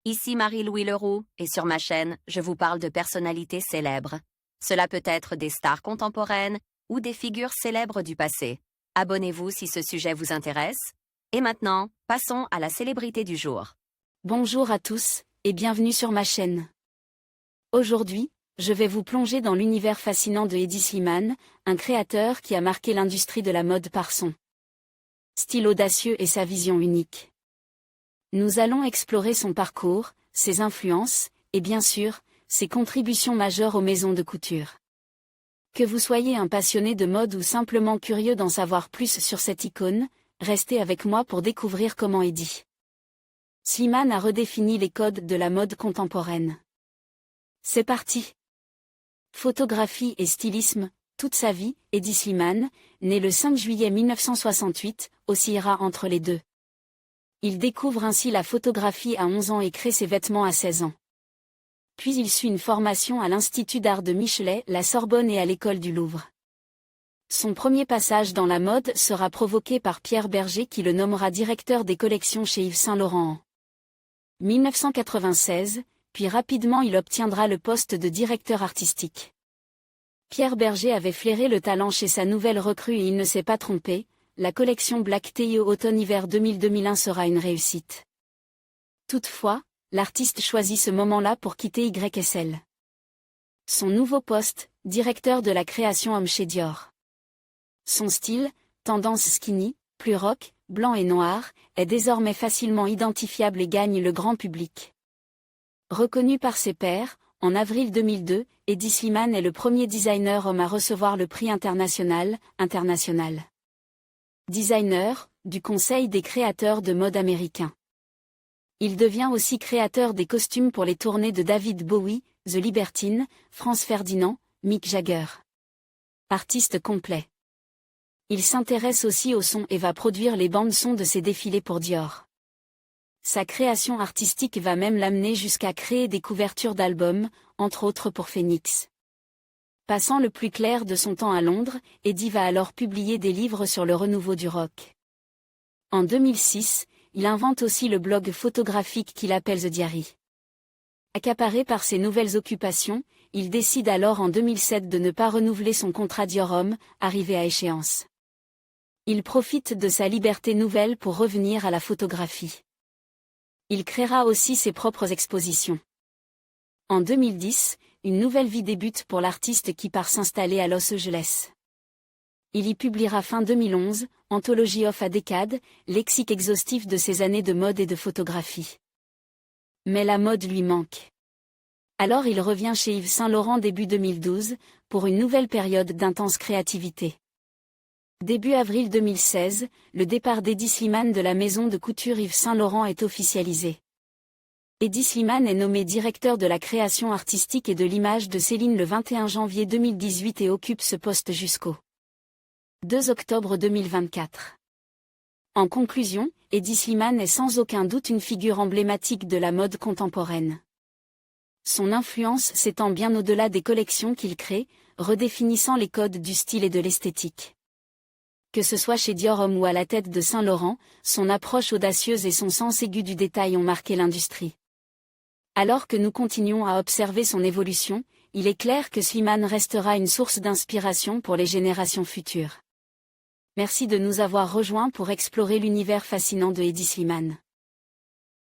Ici Marie-Louis Leroux, et sur ma chaîne, je vous parle de personnalités célèbres. Cela peut être des stars contemporaines ou des figures célèbres du passé. Abonnez-vous si ce sujet vous intéresse. Et maintenant, passons à la célébrité du jour. Bonjour à tous, et bienvenue sur ma chaîne. Aujourd'hui, je vais vous plonger dans l'univers fascinant de Hedi Slimane, un créateur qui a marqué l'industrie de la mode par son style audacieux et sa vision unique. Nous allons explorer son parcours, ses influences, et bien sûr, ses contributions majeures aux maisons de couture. Que vous soyez un passionné de mode ou simplement curieux d'en savoir plus sur cette icône, restez avec moi pour découvrir comment Hedi Slimane a redéfini les codes de la mode contemporaine. C'est parti! Photographie et stylisme, toute sa vie, Hedi Slimane, né le 5 juillet 1968, oscillera entre les deux. Il découvre ainsi la photographie à 11 ans et crée ses vêtements à 16 ans. Puis il suit une formation à l'Institut d'art de Michelet, la Sorbonne et à l'École du Louvre. Son premier passage dans la mode sera provoqué par Pierre Bergé qui le nommera directeur des collections chez Yves Saint Laurent en 1996, puis rapidement il obtiendra le poste de directeur artistique. Pierre Bergé avait flairé le talent chez sa nouvelle recrue et il ne s'est pas trompé, la collection Black Teo automne-hiver 2000-2001 sera une réussite. Toutefois, l'artiste choisit ce moment-là pour quitter YSL. Son nouveau poste, directeur de la création homme chez Dior. Son style, tendance skinny, plus rock, blanc et noir, est désormais facilement identifiable et gagne le grand public. Reconnu par ses pairs, en avril 2002, Hedi Slimane est le premier designer homme à recevoir le prix international Designer, du Conseil des créateurs de mode américain. Il devient aussi créateur des costumes pour les tournées de David Bowie, The Libertines, Franz Ferdinand, Mick Jagger. Artiste complet. Il s'intéresse aussi au son et va produire les bandes-son de ses défilés pour Dior. Sa création artistique va même l'amener jusqu'à créer des couvertures d'albums, entre autres pour Phoenix. Passant le plus clair de son temps à Londres, Hedi va alors publier des livres sur le renouveau du rock. En 2006, il invente aussi le blog photographique qu'il appelle The Diary. Accaparé par ses nouvelles occupations, il décide alors en 2007 de ne pas renouveler son contrat Dior Homme, arrivé à échéance. Il profite de sa liberté nouvelle pour revenir à la photographie. Il créera aussi ses propres expositions. En 2010, une nouvelle vie débute pour l'artiste qui part s'installer à Los Angeles. Il y publiera fin 2011, Anthology of a Decade, lexique exhaustif de ses années de mode et de photographie. Mais la mode lui manque. Alors il revient chez Yves Saint Laurent début 2012, pour une nouvelle période d'intense créativité. Début avril 2016, le départ d'Hedi Slimane de la maison de couture Yves Saint Laurent est officialisé. Hedi Slimane est nommé directeur de la création artistique et de l'image de Céline le 21 janvier 2018 et occupe ce poste jusqu'au 2 octobre 2024. En conclusion, Hedi Slimane est sans aucun doute une figure emblématique de la mode contemporaine. Son influence s'étend bien au-delà des collections qu'il crée, redéfinissant les codes du style et de l'esthétique. Que ce soit chez Dior Homme ou à la tête de Saint Laurent, son approche audacieuse et son sens aigu du détail ont marqué l'industrie. Alors que nous continuons à observer son évolution, il est clair que Slimane restera une source d'inspiration pour les générations futures. Merci de nous avoir rejoints pour explorer l'univers fascinant de Hedi Slimane.